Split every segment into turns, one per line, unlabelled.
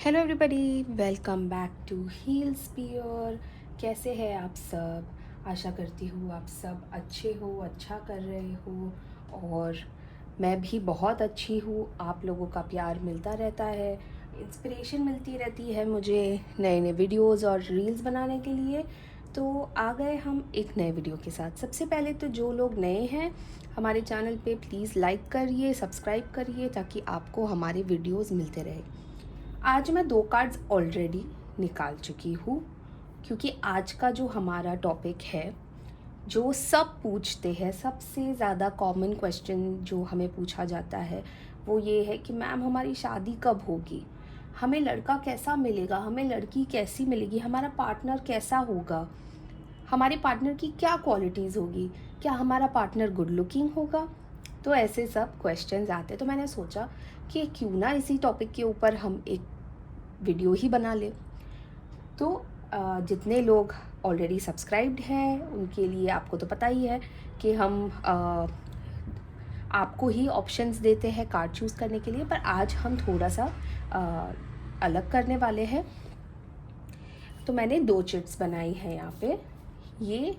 Hello everybody, welcome back to heal spear. कैसे हैं आप सब? आशा करती हूँ आप सब अच्छे हो, अच्छा कर रहे हो। और मैं भी बहुत अच्छी हूँ। आप लोगों का प्यार मिलता रहता है, इंस्पिरेशन मिलती रहती है मुझे नए नए वीडियोस और रील्स बनाने के लिए। तो आ गए हम एक नए वीडियो के साथ। सबसे पहले तो जो लोग नए हैं हमारे चैनल पे, प्लीज़ लाइक करिए, सब्सक्राइब करिए, ताकि आपको हमारे वीडियोस मिलते रहे। आज मैं 2 कार्ड्स ऑलरेडी निकाल चुकी हूँ, क्योंकि आज का जो हमारा टॉपिक है, जो सब पूछते हैं, सबसे ज़्यादा कॉमन क्वेश्चन जो हमें पूछा जाता है वो ये है कि मैम हमारी शादी कब होगी, हमें लड़का कैसा मिलेगा, हमें लड़की कैसी मिलेगी, हमारा पार्टनर कैसा होगा, हमारे पार्टनर की क्या क्वालिटीज़ होगी, क्या हमारा पार्टनर गुड लुकिंग होगा। तो ऐसे सब क्वेश्चंस आते हैं। तो मैंने सोचा कि क्यों ना इसी टॉपिक के ऊपर हम एक वीडियो ही बना ले। तो जितने लोग ऑलरेडी सब्सक्राइब्ड हैं उनके लिए आपको तो पता ही है कि हम आपको ही ऑप्शंस देते हैं कार्ड चूज़ करने के लिए, पर आज हम थोड़ा सा अलग करने वाले हैं। तो मैंने 2 चिट्स बनाई हैं यहाँ पे। ये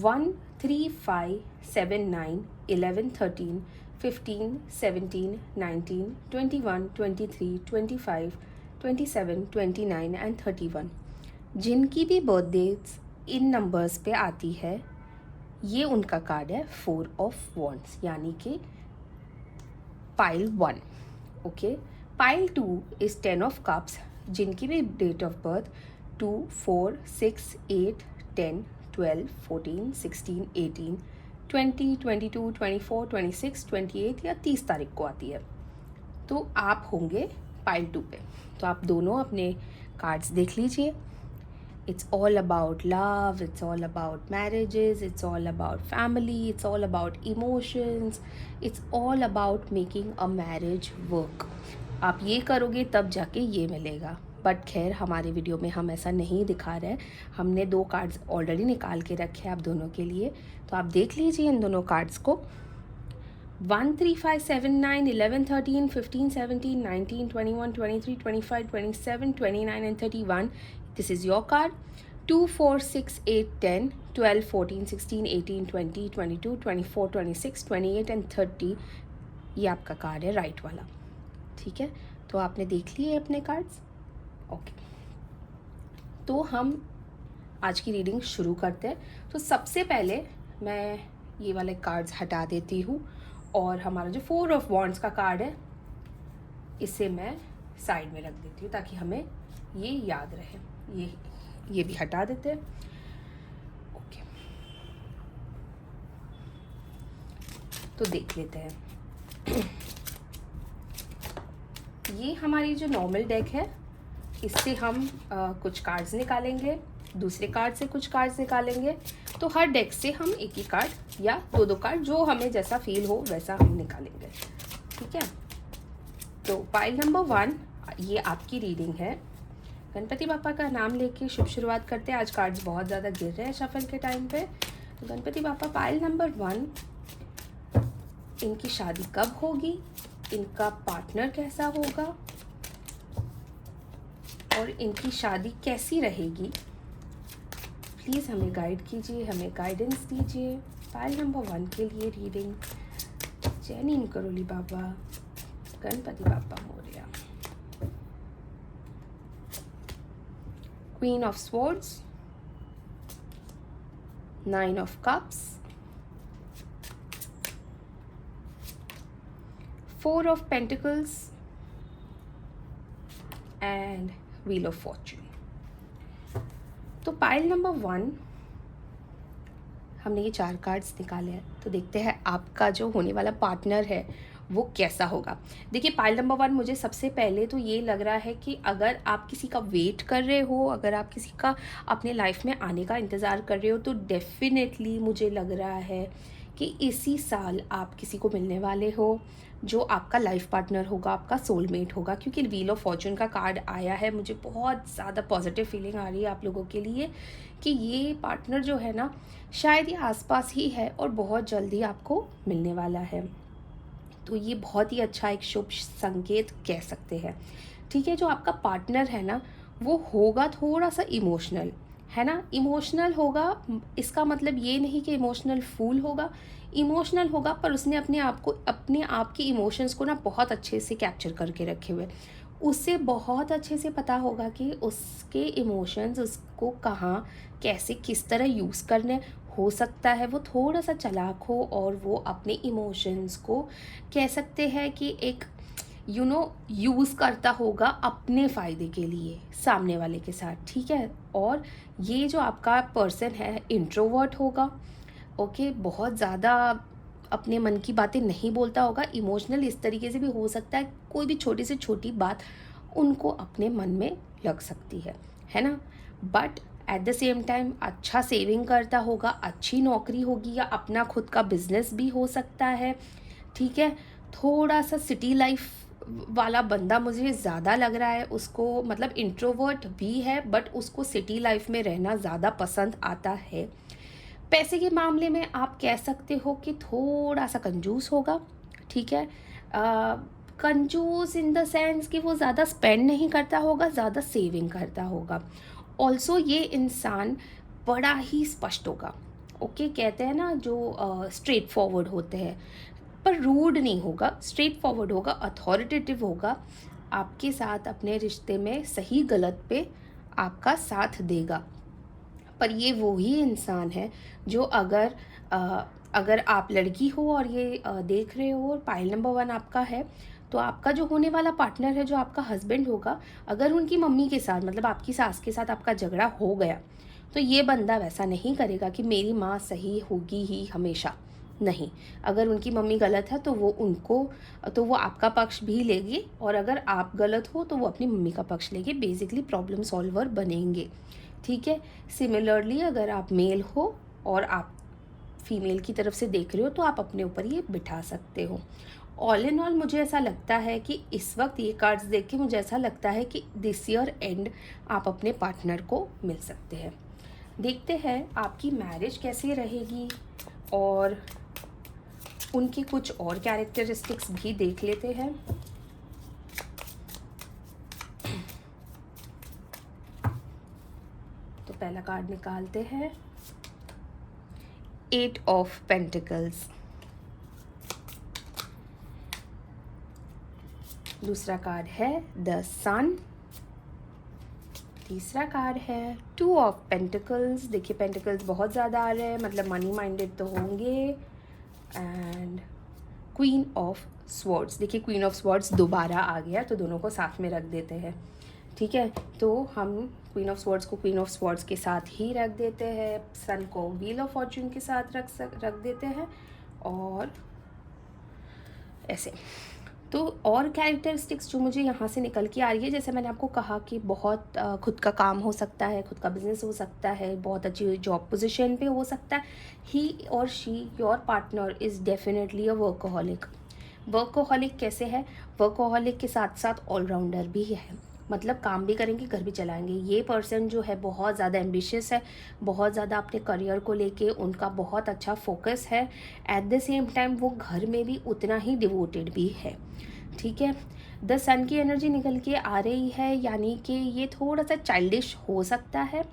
1 3 5 7 9 11 13 15 17 19 21 23 25 27 29 एंड 31, जिनकी भी बर्थडेज इन नंबर्स पे आती है, ये उनका कार्ड है 4 ऑफ वॉन्ड्स, यानी कि pile 1। Okay, pile 2 is 10 of cups, जिनकी भी डेट ऑफ बर्थ 2 4 6 8 10 12 14 16 18 20 22 24 26 28 या 30 तारीख को आती है। तो आप होंगे पाइल 2 पे। तो आप दोनों अपने कार्ड्स देख लीजिए। It's all about love, it's all about marriages, it's all about family, it's all about emotions, it's all about making a marriage work. आप ये करोगे तब जाके ये मिलेगा। बट खैर, हमारे वीडियो में हम ऐसा नहीं दिखा रहे हैं। हमने 2 कार्ड्स ऑलरेडी निकाल के रखे हैं आप दोनों के लिए, तो आप देख लीजिए इन दोनों कार्ड्स को। 1 3 5 7 9 11 13 15 17 19 21 23 25 27 29 and 31, this is your card. 2 4 6 8 10 12 14 16 18 20 22 24 26 28 and 30, ये आपका कार्ड है राइट वाला। ठीक है, तो आपने देख लिए अपने कार्ड्स। ओके, तो हम आज की रीडिंग शुरू करते हैं। तो सबसे पहले मैं ये वाले कार्ड्स हटा देती हूँ, और हमारा जो 4 ऑफ वॉन्ड्स का कार्ड है इसे मैं साइड में रख देती हूँ ताकि हमें ये याद रहे। ये भी हटा देते हैं। ओके, तो देख लेते हैं। ये हमारी जो नॉर्मल डेक है, इससे हम कुछ कार्ड्स निकालेंगे, दूसरे कार्ड से कुछ कार्ड्स निकालेंगे। तो हर डेक से हम एक ही कार्ड या 2 कार्ड, जो हमें जैसा फील हो वैसा हम निकालेंगे। ठीक है, तो पाइल नंबर 1, ये आपकी रीडिंग है। गणपति बापा का नाम लेके शुभ शुरुआत करते हैं। आज कार्ड्स बहुत ज़्यादा गिर रहे हैं शफल के टाइम पे। तो गणपति बापा, पाइल नंबर 1, इनकी शादी कब होगी, इनका पार्टनर कैसा होगा, और इनकी शादी कैसी रहेगी। प्लीज़ हमें गाइड कीजिए, हमें गाइडेंस दीजिए पाइल नंबर 1 के लिए रीडिंग। जय नीम करोली बाबा, गणपति बापा Morya. Queen of swords, 9 of cups, 4 of pentacles and wheel of Fortune. तो पाइल नंबर 1, हमने ये 4 कार्ड्स निकाले हैं। तो देखते हैं आपका जो होने वाला पार्टनर है वो कैसा होगा। देखिए, पाइल नंबर 1, मुझे सबसे पहले तो ये लग रहा है कि अगर आप किसी का वेट कर रहे हो, अगर आप किसी का अपने लाइफ में आने का इंतज़ार कर रहे हो, तो डेफिनेटली मुझे लग रहा है कि इसी साल आप किसी को मिलने वाले हो जो आपका लाइफ पार्टनर होगा, आपका सोलमेट होगा। क्योंकि व्हील ऑफ फॉर्चून का कार्ड आया है, मुझे बहुत ज़्यादा पॉजिटिव फीलिंग आ रही है आप लोगों के लिए कि ये पार्टनर जो है ना, शायद ये आसपास ही है और बहुत जल्दी आपको मिलने वाला है। तो ये बहुत ही अच्छा एक शुभ संकेत कह सकते हैं। ठीक है। जो आपका पार्टनर है ना, वो होगा थोड़ा सा इमोशनल, है ना। इमोशनल होगा, इसका मतलब ये नहीं कि इमोशनल फूल होगा, इमोशनल होगा पर उसने अपने आप के इमोशंस को ना बहुत अच्छे से कैप्चर करके रखे हुए। उसे बहुत अच्छे से पता होगा कि उसके इमोशंस उसको कहाँ, कैसे, किस तरह यूज़ करने। हो सकता है वो थोड़ा सा चालाक हो और वो अपने इमोशंस को कह सकते हैं कि एक यूज़ करता होगा अपने फ़ायदे के लिए सामने वाले के साथ, ठीक है। और ये जो आपका पर्सन है इंट्रोवर्ट होगा, ओके, बहुत ज़्यादा अपने मन की बातें नहीं बोलता होगा। इमोशनल इस तरीके से भी हो सकता है, कोई भी छोटी से छोटी बात उनको अपने मन में लग सकती है ना। But at the same time अच्छा सेविंग करता होगा, अच्छी नौकरी होगी या अपना खुद का बिजनेस भी हो सकता है, ठीक है। थोड़ा सा सिटी लाइफ वाला बंदा मुझे ज़्यादा लग रहा है उसको, मतलब इंट्रोवर्ट भी है बट उसको सिटी लाइफ में रहना ज़्यादा पसंद आता है। पैसे के मामले में आप कह सकते हो कि थोड़ा सा कंजूस होगा, ठीक है। कंजूस इन द सेंस कि वो ज़्यादा स्पेंड नहीं करता होगा, ज़्यादा सेविंग करता होगा। ऑल्सो ये इंसान बड़ा ही स्पष्ट होगा, ओके। कहते हैं ना जो स्ट्रेट फॉरवर्ड होते हैं, पर रूड नहीं होगा, स्ट्रेट फॉरवर्ड होगा, अथॉरिटेटिव होगा, आपके साथ अपने रिश्ते में सही गलत पे आपका साथ देगा। पर ये वो ही इंसान है जो अगर आप लड़की हो और ये देख रहे हो और पाइल नंबर 1 आपका है, तो आपका जो होने वाला पार्टनर है, जो आपका हस्बैंड होगा, अगर उनकी मम्मी के साथ, मतलब आपकी सास के साथ आपका झगड़ा हो गया, तो ये बंदा वैसा नहीं करेगा कि मेरी माँ सही होगी ही हमेशा। नहीं, अगर उनकी मम्मी गलत है तो वो आपका पक्ष भी लेगी, और अगर आप गलत हो तो वो अपनी मम्मी का पक्ष लेगी। बेसिकली प्रॉब्लम सॉल्वर बनेंगे, ठीक है। सिमिलरली अगर आप मेल हो और आप फीमेल की तरफ से देख रहे हो, तो आप अपने ऊपर ये बिठा सकते हो। ऑल इन ऑल मुझे ऐसा लगता है कि इस वक्त ये कार्ड्स देख के मुझे ऐसा लगता है कि दिस ईयर एंड आप अपने पार्टनर को मिल सकते हैं। देखते हैं आपकी मैरिज कैसे रहेगी और उनकी कुछ और कैरेक्टरिस्टिक्स भी देख लेते हैं। तो पहला कार्ड निकालते हैं, 8 ऑफ पेंटिकल्स। दूसरा कार्ड है द सन। तीसरा कार्ड है 2 ऑफ पेंटिकल्स। देखिए पेंटिकल्स बहुत ज़्यादा आ रहे हैं, मतलब मनी माइंडेड तो होंगे। And queen of swords. देखिए क्वीन ऑफ स्वॉर्ड्स दोबारा आ गया, तो दोनों को साथ में रख देते हैं, ठीक है। तो हम क्वीन ऑफ स्वॉर्ड्स को क्वीन ऑफ स्वॉर्ड्स के साथ ही रख देते हैं, सन को व्हील ऑफ फॉर्च्यून के साथ रख देते हैं, और ऐसे। तो और कैरेक्टरिस्टिक्स जो मुझे यहाँ से निकल के आ रही है, जैसे मैंने आपको कहा कि बहुत खुद का काम हो सकता है, खुद का बिजनेस हो सकता है, बहुत अच्छी जॉब पोजीशन पे हो सकता है। ही और she, your partner is definitely a workaholic. Workaholic कैसे है? वर्कोहॉलिक के साथ साथ ऑलराउंडर भी है, मतलब काम भी करेंगे, घर भी चलाएंगे। ये पर्सन जो है बहुत ज़्यादा एम्बिशियस है, बहुत ज़्यादा अपने करियर को लेके उनका बहुत अच्छा फोकस है। एट द सेम टाइम वो घर में भी उतना ही डिवोटेड भी है, ठीक है। द सन की एनर्जी निकल के आ रही है, यानी कि ये थोड़ा सा चाइल्डिश हो सकता है।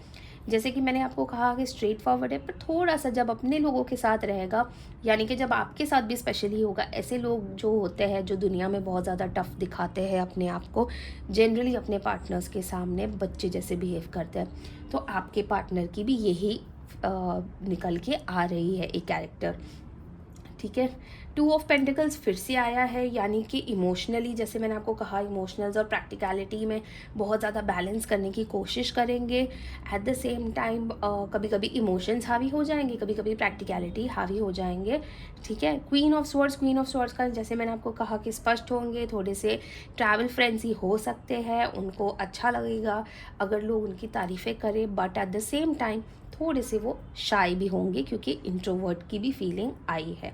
जैसे कि मैंने आपको कहा कि स्ट्रेट फॉरवर्ड है, पर थोड़ा सा जब अपने लोगों के साथ रहेगा, यानी कि जब आपके साथ भी स्पेशली होगा, ऐसे लोग जो होते हैं जो दुनिया में बहुत ज़्यादा टफ दिखाते हैं अपने आप को, जनरली अपने पार्टनर्स के सामने बच्चे जैसे बिहेव करते हैं, तो आपके पार्टनर की भी यही निकल के आ रही है एक कैरेक्टर, ठीक है। 2 ऑफ पेंटिकल्स फिर से आया है, यानी कि इमोशनली, जैसे मैंने आपको कहा, इमोशनल्स और प्रैक्टिकलिटी में बहुत ज़्यादा बैलेंस करने की कोशिश करेंगे। एट द सेम टाइम कभी कभी इमोशंस हावी हो जाएंगे, कभी कभी प्रैक्टिकलिटी हावी हो जाएंगे, ठीक है। क्वीन ऑफ स्वॉर्ड्स का जैसे मैंने आपको कहा कि स्पष्ट होंगे, थोड़े से ट्रैवल फ्रेंड्स ही हो सकते हैं, उनको अच्छा लगेगा अगर लोग उनकी तारीफ़ें करें, but at the same time थोड़े से वो शाय भी होंगे क्योंकि इंट्रोवर्ट की भी फीलिंग आई है।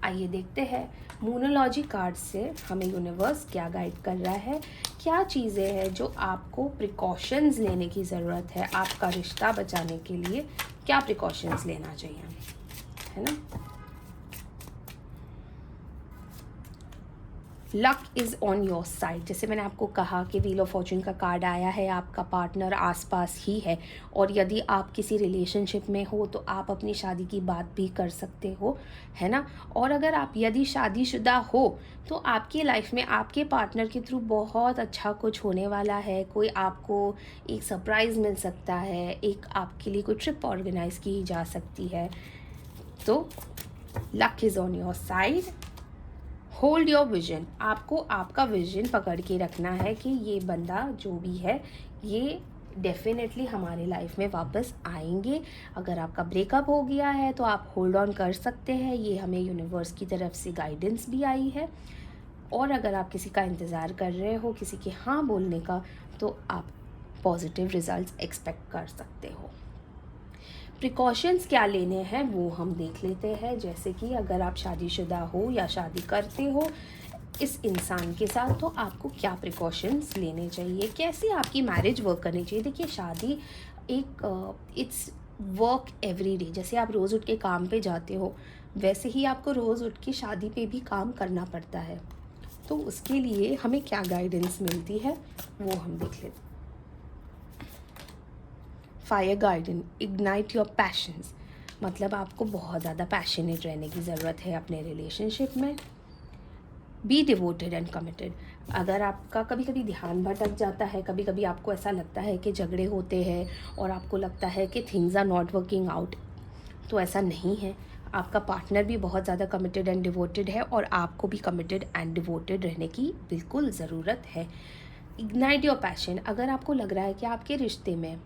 आइए देखते हैं मूनोलॉजी कार्ड से हमें यूनिवर्स क्या गाइड कर रहा है, क्या चीज़ें हैं जो आपको प्रिकॉशंस लेने की ज़रूरत है, आपका रिश्ता बचाने के लिए क्या प्रिकॉशंस लेना चाहिए, है ना। Luck is on your side. जैसे मैंने आपको कहा कि व्हील ऑफ फॉर्चून का कार्ड आया है, आपका पार्टनर आसपास ही है, और यदि आप किसी रिलेशनशिप में हो तो आप अपनी शादी की बात भी कर सकते हो, है ना। और अगर आप यदि शादीशुदा हो तो आपकी लाइफ में आपके पार्टनर के थ्रू बहुत अच्छा कुछ होने वाला है। कोई आपको एक सरप्राइज़ मिल सकता है, एक आपके लिए कोई ट्रिप ऑर्गेनाइज़ की जा सकती है। तो luck is on your side. Hold your vision. आपको आपका विजन पकड़ के रखना है कि ये बंदा जो भी है ये डेफिनेटली हमारे लाइफ में वापस आएंगे। अगर आपका ब्रेकअप हो गया है तो आप होल्ड ऑन कर सकते हैं, ये हमें यूनिवर्स की तरफ से गाइडेंस भी आई है। और अगर आप किसी का इंतज़ार कर रहे हो, किसी के हाँ बोलने का, तो आप पॉजिटिव रिजल्ट्स एक्सपेक्ट कर सकते हो। प्रिकॉशंस क्या लेने हैं वो हम देख लेते हैं। जैसे कि अगर आप शादीशुदा हो या शादी करते हो इस इंसान के साथ, तो आपको क्या प्रिकॉशंस लेने चाहिए, कैसे आपकी मैरिज वर्क करनी चाहिए। देखिए, शादी एक इट्स वर्क एवरी डे। जैसे आप रोज़ उठ के काम पे जाते हो, वैसे ही आपको रोज़ उठ के शादी पे भी काम करना पड़ता है। तो उसके लिए हमें क्या गाइडेंस मिलती है वो हम देख लेते हैं। Fire garden, ignite your passions. मतलब आपको बहुत ज़्यादा पैशनेट रहने की ज़रूरत है अपने रिलेशनशिप में। Be devoted and committed. अगर आपका कभी कभी ध्यान भटक जाता है, कभी कभी आपको ऐसा लगता है कि झगड़े होते हैं और आपको लगता है कि things are not working out, तो ऐसा नहीं है। आपका पार्टनर भी बहुत ज़्यादा कमिटेड एंड डिवोटेड है और आपको भी कमिटेड एंड डिवोटेड रहने की बिल्कुल ज़रूरत है। Ignite your passion. अगर आपको लग रहा है कि आपके रिश्ते में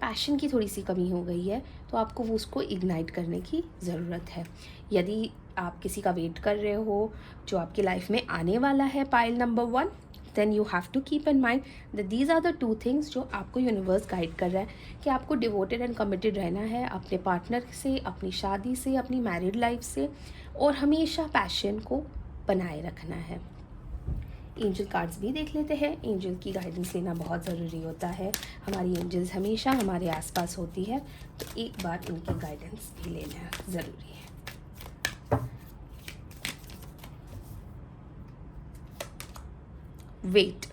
पैशन की थोड़ी सी कमी हो गई है तो आपको वो उसको इग्नाइट करने की ज़रूरत है। यदि आप किसी का वेट कर रहे हो जो आपकी लाइफ में आने वाला है, pile number 1, then you have to keep in mind that these are the 2 things जो आपको यूनिवर्स गाइड कर रहा है कि आपको डिवोटेड एंड कमिटेड रहना है अपने पार्टनर से, अपनी शादी से, अपनी मैरिड लाइफ से, और हमेशा पैशन को बनाए रखना है। एंजल कार्ड्स भी देख लेते हैं। एंजल की गाइडेंस लेना बहुत ज़रूरी होता है। हमारी एंजल्स हमेशा हमारे आसपास होती है, तो एक बार इनकी गाइडेंस भी लेना ज़रूरी है। Wait,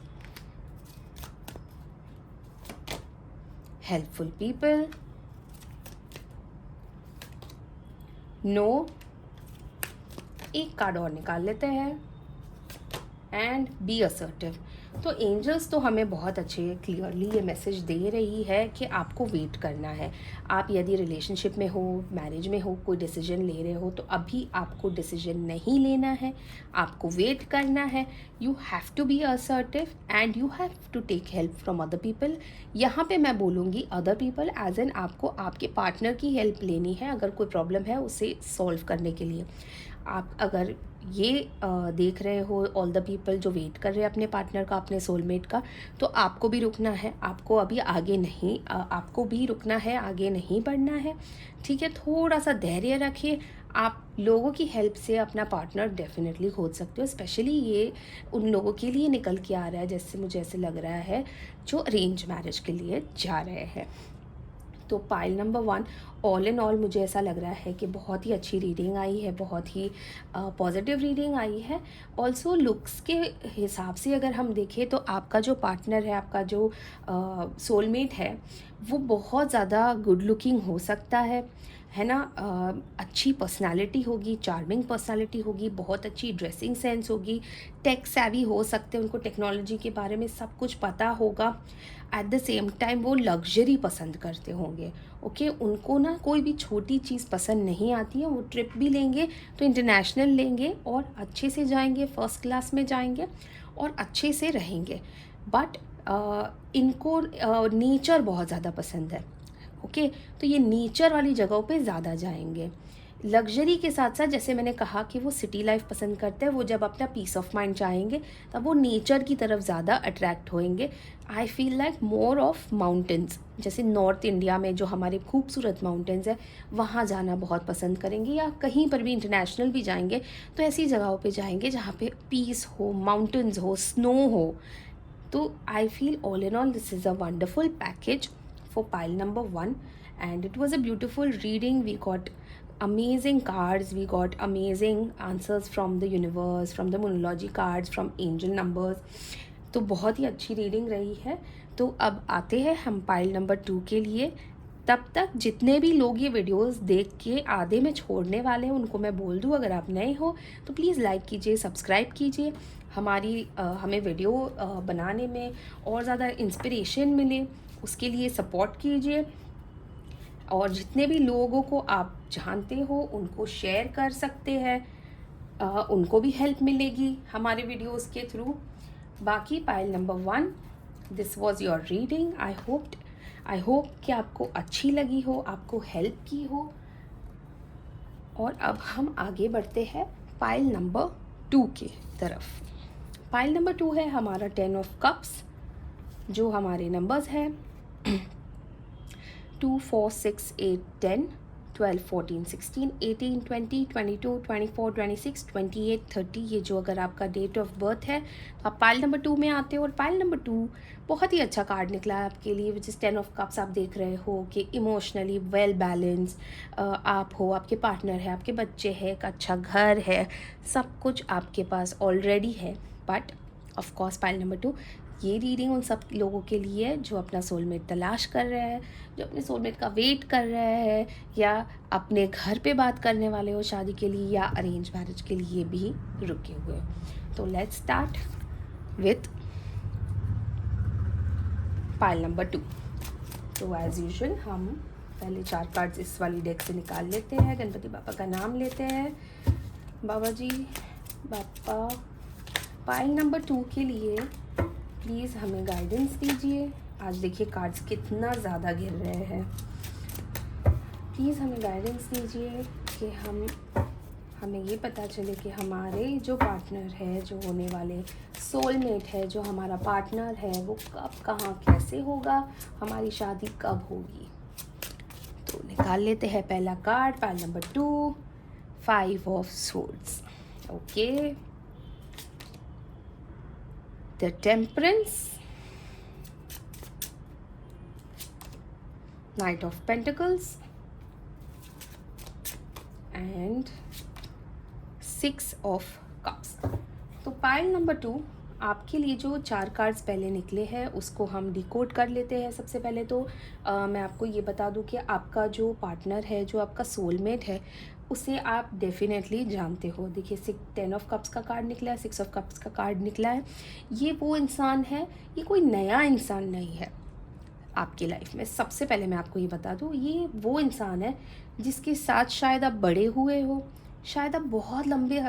helpful people, no. एक कार्ड और निकाल लेते हैं, एंड बी असर्टिव। तो एंजल्स तो हमें बहुत अच्छे क्लियरली ये मैसेज दे रही है कि आपको वेट करना है। आप यदि रिलेशनशिप में हो, मैरिज में हो, कोई डिसीजन ले रहे हो, तो अभी आपको डिसीजन नहीं लेना है, आपको वेट करना है। You have to be assertive and you have to take help from other people. यहाँ पे मैं बोलूँगी अदर पीपल एज एन आपको आपके पार्टनर की हेल्प लेनी है अगर कोई प्रॉब्लम है उसे सॉल्व करने के लिए। आप अगर ये देख रहे हो ऑल द पीपल जो वेट कर रहे हैं अपने पार्टनर का, अपने सोलमेट का, तो आपको भी रुकना है। आपको अभी आगे नहीं आपको भी रुकना है, आगे नहीं बढ़ना है, ठीक है। थोड़ा सा धैर्य रखिए। आप लोगों की हेल्प से अपना पार्टनर डेफिनेटली खोज सकते हो। स्पेशली ये उन लोगों के लिए निकल के आ रहा है जैसे मुझे ऐसे लग रहा है जो अरेंज मैरिज के लिए जा रहे हैं। तो pile number 1, all in all मुझे ऐसा लग रहा है कि बहुत ही अच्छी रीडिंग आई है, बहुत ही पॉजिटिव रीडिंग आई है। ऑल्सो लुक्स के हिसाब से अगर हम देखें तो आपका जो पार्टनर है, आपका जो सोलमेट है, वो बहुत ज़्यादा गुड लुकिंग हो सकता है ना। अच्छी पर्सनालिटी होगी, चार्मिंग पर्सनालिटी होगी, बहुत अच्छी ड्रेसिंग सेंस होगी, टेक सैवी हो सकते हैं, उनको टेक्नोलॉजी के बारे में सब कुछ पता होगा। एट द सेम टाइम वो लग्जरी पसंद करते होंगे। ओके, उनको ना कोई भी छोटी चीज़ पसंद नहीं आती है। वो ट्रिप भी लेंगे तो इंटरनेशनल लेंगे और अच्छे से जाएंगे, फर्स्ट क्लास में जाएंगे और अच्छे से रहेंगे। बट इनको नेचर बहुत ज़्यादा पसंद है। ओके, तो ये नेचर वाली जगहों पे ज़्यादा जाएंगे। लग्जरी के साथ साथ जैसे मैंने कहा कि वो सिटी लाइफ पसंद करते हैं, वो जब अपना पीस ऑफ माइंड चाहेंगे तब वो नेचर की तरफ ज़्यादा अट्रैक्ट होएंगे। I feel like more of mountains, जैसे नॉर्थ इंडिया में जो हमारे खूबसूरत माउंटेन्स है वहाँ जाना बहुत पसंद करेंगे, या कहीं पर भी इंटरनेशनल भी जाएंगे तो ऐसी जगहों पे जाएंगे जहाँ पे पीस हो, माउंटेन्स हो, स्नो हो। तो I feel all in all this is a wonderful package for pile number 1, and it was a beautiful reading. We got amazing cards, we got amazing answers from the universe, from the numerology cards, from angel numbers. तो बहुत ही अच्छी reading रही है। तो अब आते हैं हम पाइल नंबर 2 के लिए। तब तक जितने भी लोग ये वीडियोस देख के आधे में छोड़ने वाले हैं उनको मैं बोल दूँ, अगर आप नए हो तो प्लीज़ लाइक कीजिए, सब्सक्राइब कीजिए। हमें वीडियो बनाने में और ज़्यादा इंस्पिरेशन मिले उसके लिए सपोर्ट कीजिए। और जितने भी लोगों को आप जानते हो उनको शेयर कर सकते हैं, उनको भी हेल्प मिलेगी हमारे वीडियोस के थ्रू। बाकी pile number 1, this was your reading. I hope कि आपको अच्छी लगी हो, आपको हेल्प की हो। और अब हम आगे बढ़ते हैं पाइल नंबर 2 के तरफ। पाइल नंबर 2 है हमारा 10 ऑफ कप्स, जो हमारे नंबर्स हैं 2, 4, 6, 8, 10, 12, 14, 16, 18, 20, 22, 24, 26, 28, 30। ये जो अगर आपका डेट ऑफ बर्थ है तो आप पाइल नंबर 2 में आते हो। और पाइल नंबर 2 बहुत ही अच्छा कार्ड निकला है आपके लिए, विच इज़ 10 ऑफ कप्स। आप देख रहे हो कि इमोशनली वेल बैलेंस आप हो, आपके पार्टनर है, आपके बच्चे हैं, एक अच्छा घर है, सब कुछ आपके पास ऑलरेडी है। But of course pile number 2, ये रीडिंग उन सब लोगों के लिए है जो अपना सोलमेट तलाश कर रहे हैं, जो अपने सोलमेट का वेट कर रहे हैं, या अपने घर पे बात करने वाले हो शादी के लिए, या अरेंज मैरिज के लिए भी रुके हुए। तो let's start with pile number 2। तो एज यूजुअल हम पहले 4 कार्ड्स इस वाली डेक से निकाल लेते हैं। गणपति बाबा का नाम लेते हैं। बाबा जी, बाबा, पाइल नंबर 2 के लिए प्लीज़ हमें गाइडेंस दीजिए। आज देखिए कार्ड्स कितना ज़्यादा गिर रहे हैं। प्लीज़ हमें गाइडेंस दीजिए कि हमें ये पता चले कि हमारे जो पार्टनर है, जो होने वाले सोलमेट है, जो हमारा पार्टनर है, वो कब, कहाँ, कैसे होगा, हमारी शादी कब होगी। तो निकाल लेते हैं पहला card, pile number 2, 5 of swords. Okay, the Temperance, Knight of Pentacles and 6 of Cups। तो पाइल नंबर 2 आपके लिए जो 4 कार्ड्स पहले निकले हैं उसको हम डिकोड कर लेते हैं। सबसे पहले तो मैं आपको ये बता दूं कि आपका जो पार्टनर है, जो आपका सोलमेट है, उसे आप डेफिनेटली जानते हो। देखिए 10 ऑफ कप्स का कार्ड निकला है, 6 ऑफ कप्स का कार्ड निकला है। ये वो इंसान है, ये कोई नया इंसान नहीं है आपकी लाइफ में। सबसे पहले मैं आपको ये बता दूं, ये वो इंसान है जिसके साथ शायद आप बड़े हुए हो, शायद आप बहुत लंबे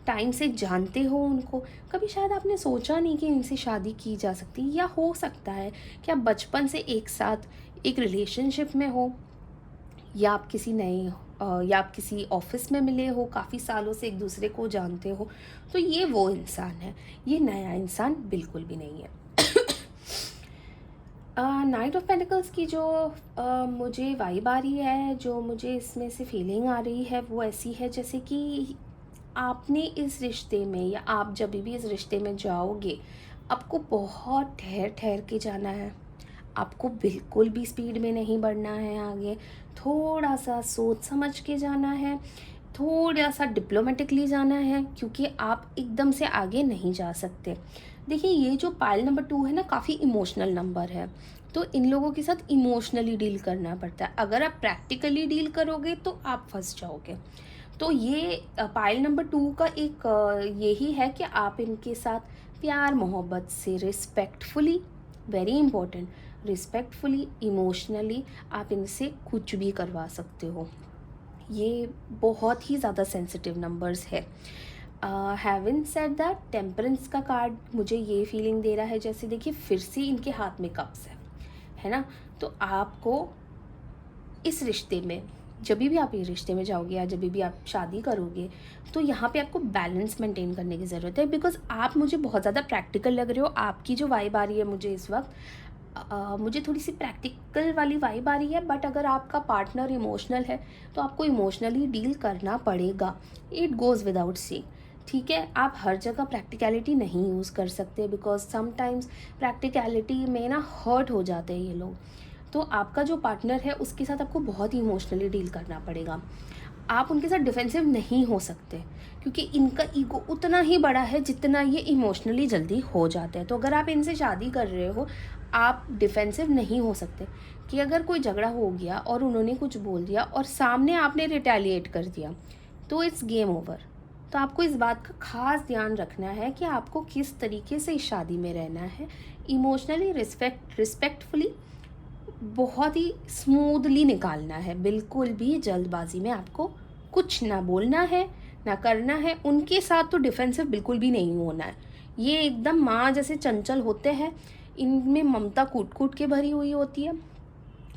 टाइम से जानते हो उनको। कभी शायद आपने सोचा नहीं कि इनसे शादी की जा सकती, या हो सकता है कि आप बचपन से एक साथ एक रिलेशनशिप में हो, या आप किसी ऑफिस में मिले हो, काफ़ी सालों से एक दूसरे को जानते हो। तो ये वो इंसान है, ये नया इंसान बिल्कुल भी नहीं है। नाइट ऑफ पेंटिकल्स की जो मुझे वाइब आ रही है, जो मुझे इसमें से फीलिंग आ रही है, वो ऐसी है जैसे कि आपने इस रिश्ते में, या आप जब भी इस रिश्ते में जाओगे, आपको बहुत ठहर ठहर के जाना है। आपको बिल्कुल भी स्पीड में नहीं बढ़ना है आगे, थोड़ा सा सोच समझ के जाना है, थोड़ा सा डिप्लोमेटिकली जाना है, क्योंकि आप एकदम से आगे नहीं जा सकते। देखिए ये जो पाइल नंबर 2 है ना, काफ़ी इमोशनल नंबर है, तो इन लोगों के साथ इमोशनली डील करना पड़ता है। अगर आप प्रैक्टिकली डील करोगे तो आप फंस जाओगे। तो ये पाइल नंबर 2 का एक यही है कि आप इनके साथ प्यार मोहब्बत से, respectfully, very important, respectfully, emotionally आप इनसे कुछ भी करवा सकते हो। ये बहुत ही ज़्यादा सेंसिटिव नंबर्स है। हैविंग सेड दैट, टेम्परेंस का कार्ड मुझे ये फीलिंग दे रहा है जैसे देखिए फिर से इनके हाथ में कप्स है ना। तो आपको इस रिश्ते में, जब भी आप ये रिश्ते में जाओगे या जब भी आप शादी करोगे, तो यहाँ पे आपको बैलेंस मेंटेन करने की ज़रूरत है। बिकॉज आप मुझे बहुत ज़्यादा प्रैक्टिकल लग रहे हो। आपकी जो वाइब आ रही है मुझे इस वक्त, मुझे थोड़ी सी प्रैक्टिकल वाली वाइब आ रही है। बट अगर आपका पार्टनर इमोशनल है तो आपको इमोशनली डील करना पड़ेगा। इट गोज़ विदाउट से, ठीक है। आप हर जगह प्रैक्टिकलिटी नहीं यूज़ कर सकते, बिकॉज समटाइम्स प्रैक्टिकलिटी में ना हर्ट हो जाते हैं ये लोग। तो आपका जो पार्टनर है उसके साथ आपको बहुत ही इमोशनली डील करना पड़ेगा। आप उनके साथ डिफेंसिव नहीं हो सकते, क्योंकि इनका ईगो उतना ही बड़ा है जितना ये इमोशनली जल्दी हो जाते हैं। तो अगर आप इनसे शादी कर रहे हो, आप डिफेंसिव नहीं हो सकते कि अगर कोई झगड़ा हो गया और उन्होंने कुछ बोल दिया और सामने आपने रिटेलिएट कर दिया तो इट्स गेम ओवर। तो आपको इस बात का खास ध्यान रखना है कि आपको किस तरीके से इस शादी में रहना है, इमोशनली रिस्पेक्टफुली, बहुत ही स्मूथली निकालना है। बिल्कुल भी जल्दबाजी में आपको कुछ ना बोलना है ना करना है। उनके साथ तो डिफेंसिव बिल्कुल भी नहीं होना है। ये एकदम माँ जैसे चंचल होते हैं, इनमें ममता कूट कूट के भरी हुई होती है,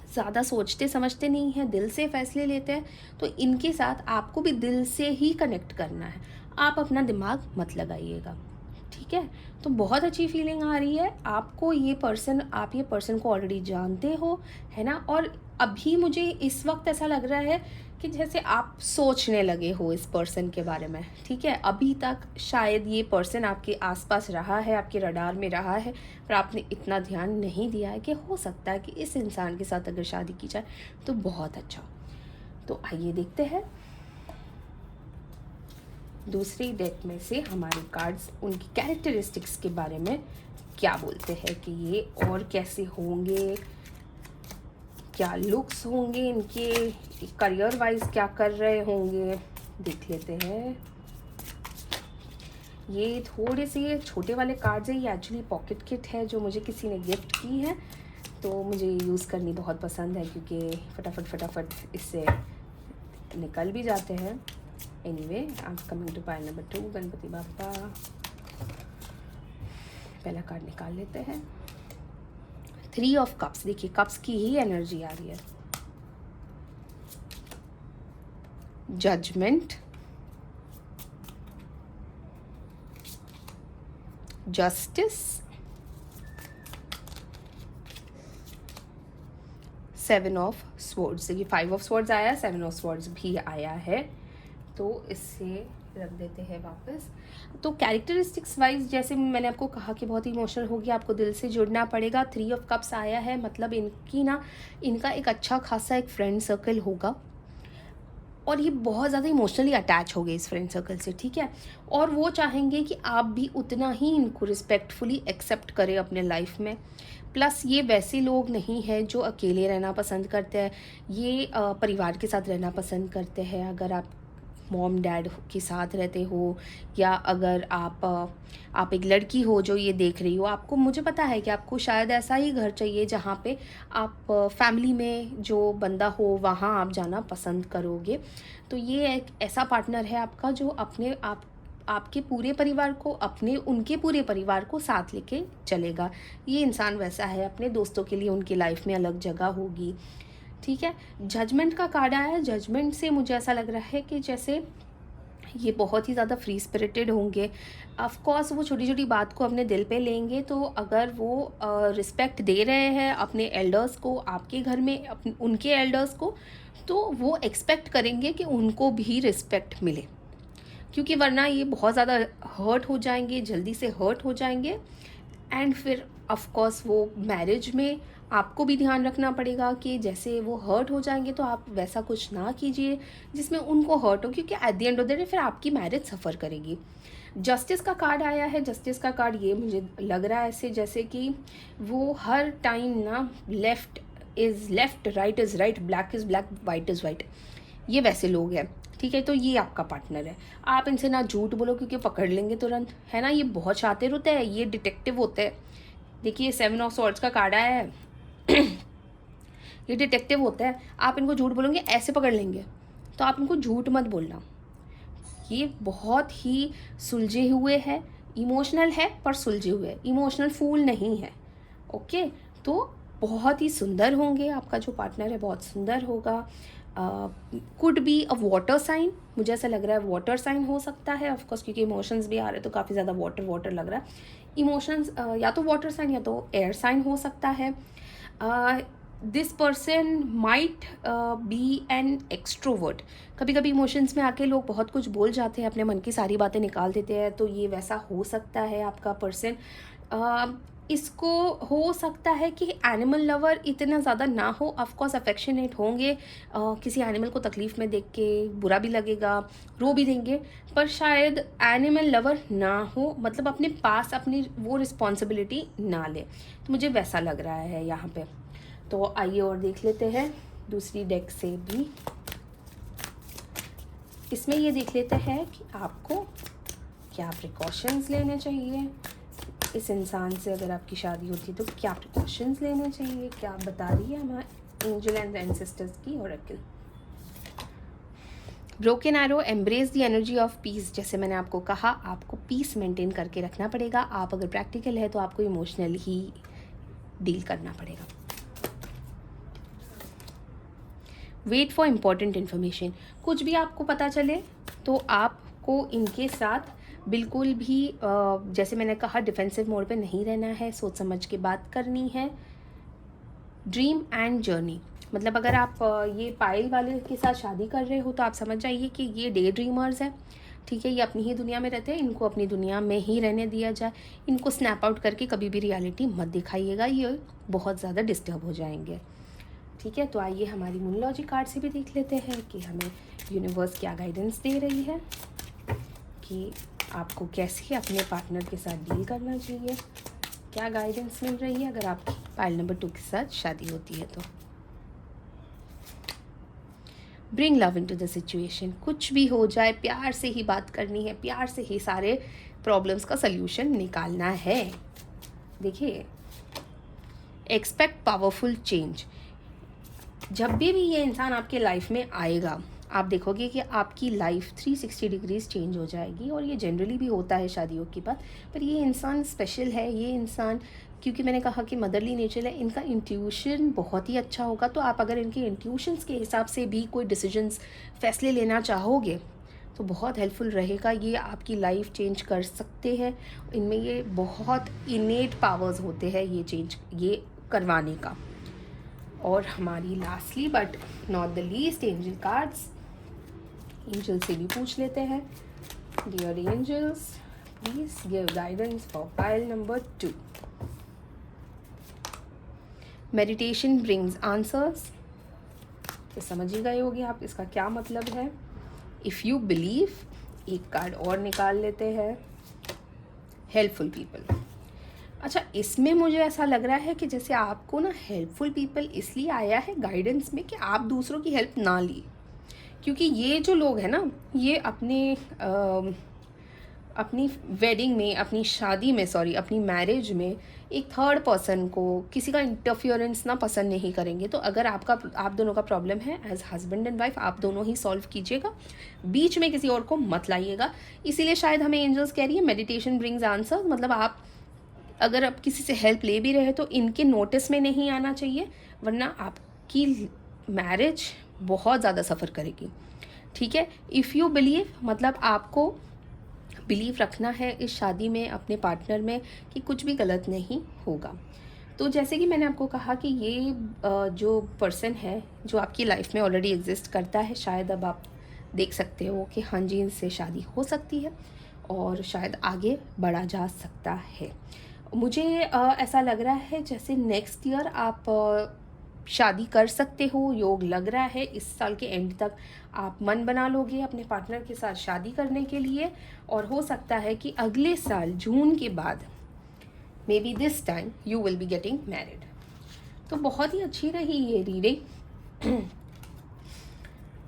ज़्यादा सोचते समझते नहीं हैं, दिल से फैसले लेते हैं। तो इनके साथ आपको भी दिल से ही कनेक्ट करना है, आप अपना दिमाग मत लगाइएगा, ठीक है। तो बहुत अच्छी फीलिंग आ रही है आपको। आप ये पर्सन को ऑलरेडी जानते हो, है ना। और अभी मुझे इस वक्त ऐसा लग रहा है कि जैसे आप सोचने लगे हो इस पर्सन के बारे में, ठीक है। अभी तक शायद ये पर्सन आपके आसपास रहा है, आपके रडार में रहा है, पर आपने इतना ध्यान नहीं दिया है कि हो सकता है कि इस इंसान के साथ अगर शादी की जाए तो बहुत अच्छा। तो आइए देखते हैं दूसरी डेक में से हमारे कार्ड्स उनकी कैरेक्टरिस्टिक्स के बारे में क्या बोलते हैं, कि ये और कैसे होंगे, क्या लुक्स होंगे इनके, करियर वाइज क्या कर रहे होंगे, देख लेते हैं। ये थोड़े से छोटे वाले कार्ड्स हैं, ये एक्चुअली पॉकेट किट है जो मुझे किसी ने गिफ्ट की है, तो मुझे यूज़ करनी बहुत पसंद है क्योंकि फटाफट इससे निकल भी जाते हैं। Anyway, I am coming to pile number 2, Ganpati Bappa. पहला कार्ड निकाल लेते हैं, 3 ऑफ कप्स। देखिए कप्स की ही एनर्जी आ रही है। Judgement, justice, 7 of swords. देखिए 5 ऑफ स्वॉर्ड्स आया, 7 ऑफ स्वॉर्ड्स भी आया है, तो इससे रख देते हैं वापस। तो कैरेक्टरिस्टिक्स वाइज जैसे मैंने आपको कहा कि बहुत इमोशनल होगी, आपको दिल से जुड़ना पड़ेगा। 3 ऑफ कप्स आया है, मतलब इनका एक अच्छा खासा एक फ्रेंड सर्कल होगा और ये बहुत ज़्यादा इमोशनली अटैच हो गए इस फ्रेंड सर्कल से, ठीक है। और वो चाहेंगे कि आप भी उतना ही इनको रिस्पेक्टफुली एक्सेप्ट करें अपने लाइफ में। प्लस ये वैसे लोग नहीं हैं जो अकेले रहना पसंद करते हैं, ये परिवार के साथ रहना पसंद करते हैं। अगर आप मॉम डैड के साथ रहते हो, या अगर आप एक लड़की हो जो ये देख रही हो, आपको, मुझे पता है कि आपको शायद ऐसा ही घर चाहिए जहाँ पे आप फैमिली में जो बंदा हो वहाँ आप जाना पसंद करोगे। तो ये एक ऐसा पार्टनर है आपका जो आपके पूरे परिवार को, उनके पूरे परिवार को साथ लेके चलेगा। ये इंसान वैसा है, अपने दोस्तों के लिए उनकी लाइफ में अलग जगह होगी, ठीक है। जजमेंट का कार्ड आया है। जजमेंट से मुझे ऐसा लग रहा है कि जैसे ये बहुत ही ज़्यादा फ्री स्पिरिटेड होंगे। ऑफ कोर्स वो छोटी छोटी बात को अपने दिल पे लेंगे, तो अगर वो रिस्पेक्ट दे रहे हैं अपने एल्डर्स को, आपके घर में उनके एल्डर्स को, तो वो एक्सपेक्ट करेंगे कि उनको भी रिस्पेक्ट मिले, क्योंकि वरना ये बहुत ज़्यादा हर्ट हो जाएंगे, जल्दी से हर्ट हो जाएंगे। एंड फिर ऑफ कोर्स वो मैरिज में आपको भी ध्यान रखना पड़ेगा कि जैसे वो हर्ट हो जाएंगे तो आप वैसा कुछ ना कीजिए जिसमें उनको हर्ट हो, क्योंकि at the end of the day फिर आपकी मैरिज सफ़र करेगी। जस्टिस का कार्ड आया है। जस्टिस का कार्ड ये मुझे लग रहा है ऐसे जैसे कि वो हर टाइम ना left is left, right is right, black is black, white is white, ये वैसे लोग हैं, ठीक है। तो ये आपका पार्टनर है। आप इनसे ना झूठ बोलो क्योंकि पकड़ लेंगे तुरंत, है ना। ये बहुत शातिर होते हैं, ये डिटेक्टिव होते हैं। देखिए 7 ऑफ स्वॉर्ड्स का कार्ड आया है ये डिटेक्टिव होता है। आप इनको झूठ बोलोगे ऐसे पकड़ लेंगे, तो आप इनको झूठ मत बोलना। ये बहुत ही सुलझे हुए है, इमोशनल है पर सुलझे हुए, इमोशनल फूल नहीं है, ओके। तो बहुत ही सुंदर होंगे, आपका जो पार्टनर है बहुत सुंदर होगा। Could be a water sign, मुझे ऐसा लग रहा है वाटर साइन हो सकता है ऑफकोर्स, क्योंकि इमोशंस भी आ रहे हैं तो काफ़ी ज़्यादा वाटर वाटर लग रहा है। इमोशंस या तो वाटर साइन या तो एयर साइन हो सकता है। This person might be an extrovert. कभी कभी इमोशंस में आके लोग बहुत कुछ बोल जाते हैं, अपने मन की सारी बातें निकाल देते हैं, तो ये वैसा हो सकता है आपका पर्सन। इसको हो सकता है कि एनिमल लवर इतना ज़्यादा ना हो, ऑफकोर्स अफेक्शनेट होंगे, किसी एनिमल को तकलीफ़ में देख के बुरा भी लगेगा, रो भी देंगे, पर शायद एनिमल लवर ना हो, मतलब अपने पास अपनी वो रिस्पॉन्सिबिलिटी ना ले। तो मुझे वैसा लग रहा है यहाँ पे। तो आइए और देख लेते हैं दूसरी डेक से भी। इसमें ये देख लेते हैं कि आपको क्या प्रिकॉशंस लेने चाहिए, इस इंसान से अगर आपकी शादी होती है तो क्या प्रिकॉशंस लेने चाहिए, क्या बता रही है हमारे एंजल एंड एंसेस्टर्स की Oracle. Broken arrow, embrace the energy of peace. जैसे मैंने आपको कहा, आपको पीस मेंटेन करके रखना पड़ेगा। आप अगर प्रैक्टिकल है तो आपको इमोशनल ही डील करना पड़ेगा। Wait for important information. कुछ भी आपको पता चले तो आपको इनके साथ बिल्कुल भी जैसे मैंने कहा डिफेंसिव मोड पे नहीं रहना है, सोच समझ के बात करनी है। ड्रीम एंड जर्नी, मतलब अगर आप ये पायल वाले के साथ शादी कर रहे हो तो आप समझ जाइए कि ये डे ड्रीमर्स है, ठीक है। ये अपनी ही दुनिया में रहते हैं, इनको अपनी दुनिया में ही रहने दिया जाए। इनको स्नैप आउट करके कभी भी रियलिटी मत दिखाइएगा, ये बहुत ज़्यादा डिस्टर्ब हो जाएंगे, ठीक है। तो आइए हमारी मूनलॉजी कार्ड से भी देख लेते हैं कि हमें यूनिवर्स क्या गाइडेंस दे रही है कि आपको कैसे अपने पार्टनर के साथ डील करना चाहिए, क्या गाइडेंस मिल रही है अगर आपकी पाइल नंबर 2 के साथ शादी होती है तो। Bring love into the situation. कुछ भी हो जाए प्यार से ही बात करनी है, प्यार से ही सारे प्रॉब्लम्स का सल्यूशन निकालना है। देखिए, एक्सपेक्ट पावरफुल चेंज। जब भी ये इंसान आपके लाइफ में आएगा, आप देखोगे कि आपकी लाइफ 360 डिग्रीज चेंज हो जाएगी, और ये जनरली भी होता है शादियों के बाद। पर ये इंसान स्पेशल है, ये इंसान, क्योंकि मैंने कहा कि मदरली नेचर है, इनका इंट्यूशन बहुत ही अच्छा होगा। तो आप अगर इनके इंट्यूशंस के हिसाब से भी कोई डिसीजंस, फैसले लेना चाहोगे तो बहुत हेल्पफुल रहेगा। ये आपकी लाइफ चेंज कर सकते हैं, इनमें ये बहुत इनेट पावर्स होते हैं ये चेंज, ये करवाने का। और हमारी lastly but not the least angel cards, angel से भी पूछ लेते हैं। Dear angels, please give guidance for pile number 2। Meditation brings answers. तो समझ ही गए होगे आप इसका क्या मतलब है। इफ़ यू बिलीव, एक कार्ड और निकाल लेते हैं, हेल्पफुल पीपल। अच्छा, इसमें मुझे ऐसा लग रहा है कि जैसे आपको ना हेल्पफुल पीपल इसलिए आया है गाइडेंस में कि आप दूसरों की हेल्प ना ली, क्योंकि ये जो लोग हैं ना, ये अपनी वेडिंग में, अपनी शादी में, सॉरी अपनी मैरिज में एक थर्ड पर्सन को, किसी का इंटरफियरेंस ना पसंद नहीं करेंगे। तो अगर आप दोनों का प्रॉब्लम है एज हस्बैंड एंड वाइफ, आप दोनों ही सॉल्व कीजिएगा, बीच में किसी और को मत लाइएगा। इसीलिए शायद हमें एंजल्स कह रही है मेडिटेशन ब्रिंग्स आंसर, मतलब आप अगर आप किसी से हेल्प ले भी रहे तो इनके नोटिस में नहीं आना चाहिए, वरना आपकी मैरिज बहुत ज़्यादा सफ़र करेगी, ठीक है। इफ़ यू बिलीव, मतलब आपको बिलीव रखना है इस शादी में, अपने पार्टनर में, कि कुछ भी गलत नहीं होगा। तो जैसे कि मैंने आपको कहा कि ये जो पर्सन है जो आपकी लाइफ में ऑलरेडी एग्जिस्ट करता है, शायद अब आप देख सकते हो कि हाँ जी, इनसे शादी हो सकती है और शायद आगे बढ़ा जा सकता है। मुझे ऐसा लग रहा है जैसे नेक्स्ट ईयर आप शादी कर सकते हो, योग लग रहा है। इस साल के एंड तक आप मन बना लोगे अपने पार्टनर के साथ शादी करने के लिए, और हो सकता है कि अगले साल जून के बाद, may be this time, you will be getting married. तो बहुत ही अच्छी रही ये रीडिंग,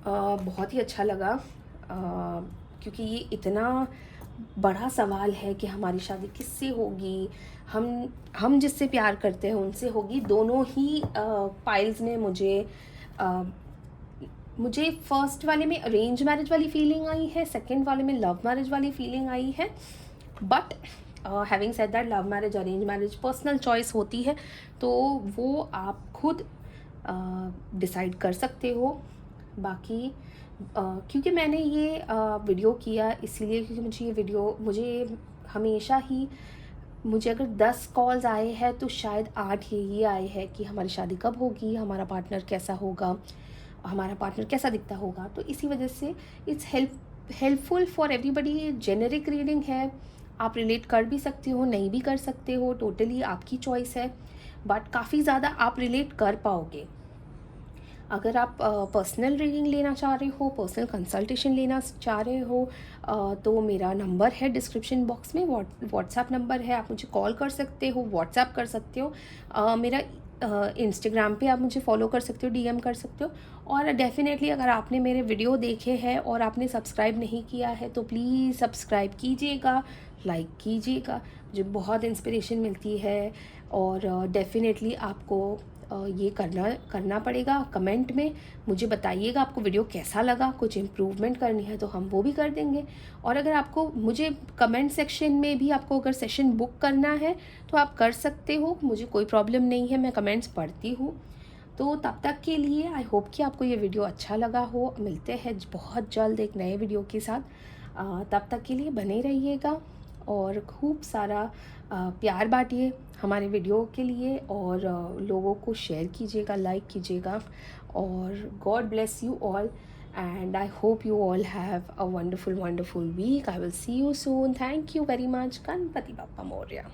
बहुत ही अच्छा लगा, क्योंकि ये इतना बड़ा सवाल है कि हमारी शादी किससे होगी, हम जिससे प्यार करते हैं उनसे होगी। दोनों ही पाइल्स में मुझे फर्स्ट वाले में अरेंज मैरिज वाली फीलिंग आई है, सेकंड वाले में लव मैरिज वाली फीलिंग आई है। But having said that, love marriage arrange marriage personal choice होती है, तो वो आप खुद डिसाइड कर सकते हो। बाकी क्योंकि मैंने ये वीडियो किया इसीलिए क्योंकि मुझे हमेशा ही मुझे अगर 10 कॉल्स आए हैं तो शायद 8 यही आए हैं कि हमारी शादी कब होगी, हमारा पार्टनर कैसा होगा, हमारा पार्टनर कैसा दिखता होगा। तो इसी वजह से it's helpful for everybody. Generic reading है, आप रिलेट कर भी सकते हो, नहीं भी कर सकते हो, टोटली आपकी चॉइस है, बट काफ़ी ज़्यादा आप रिलेट कर पाओगे। अगर आप पर्सनल रीडिंग लेना चाह रहे हो, पर्सनल कंसल्टेशन लेना चाह रहे हो, तो मेरा नंबर है डिस्क्रिप्शन बॉक्स में, व्हाट्सएप नंबर है, आप मुझे कॉल कर सकते हो, व्हाट्सएप कर सकते हो, मेरा इंस्टाग्राम पे आप मुझे फॉलो कर सकते हो, डीएम कर सकते हो। और डेफिनेटली अगर आपने मेरे वीडियो देखे हैं और आपने सब्सक्राइब नहीं किया है तो प्लीज़ सब्सक्राइब कीजिएगा, लाइक कीजिएगा, मुझे बहुत इंस्पिरेशन मिलती है। और डेफिनेटली आपको ये करना पड़ेगा। कमेंट में मुझे बताइएगा आपको वीडियो कैसा लगा, कुछ इम्प्रूवमेंट करनी है तो हम वो भी कर देंगे। और अगर आपको मुझे कमेंट सेक्शन में भी आपको अगर सेशन बुक करना है तो आप कर सकते हो, मुझे कोई प्रॉब्लम नहीं है, मैं कमेंट्स पढ़ती हूँ। तो तब तक के लिए आई होप कि आपको ये वीडियो अच्छा लगा हो। मिलते हैं बहुत जल्द एक नए वीडियो के साथ। तब तक के लिए बने रहिएगा और खूब सारा प्यार बांटिए हमारे वीडियो के लिए, और लोगों को शेयर कीजिएगा, लाइक कीजिएगा। और God bless you all and I hope you all have a wonderful week. I will see you soon. Thank you very much. Ganpati Bappa Moria.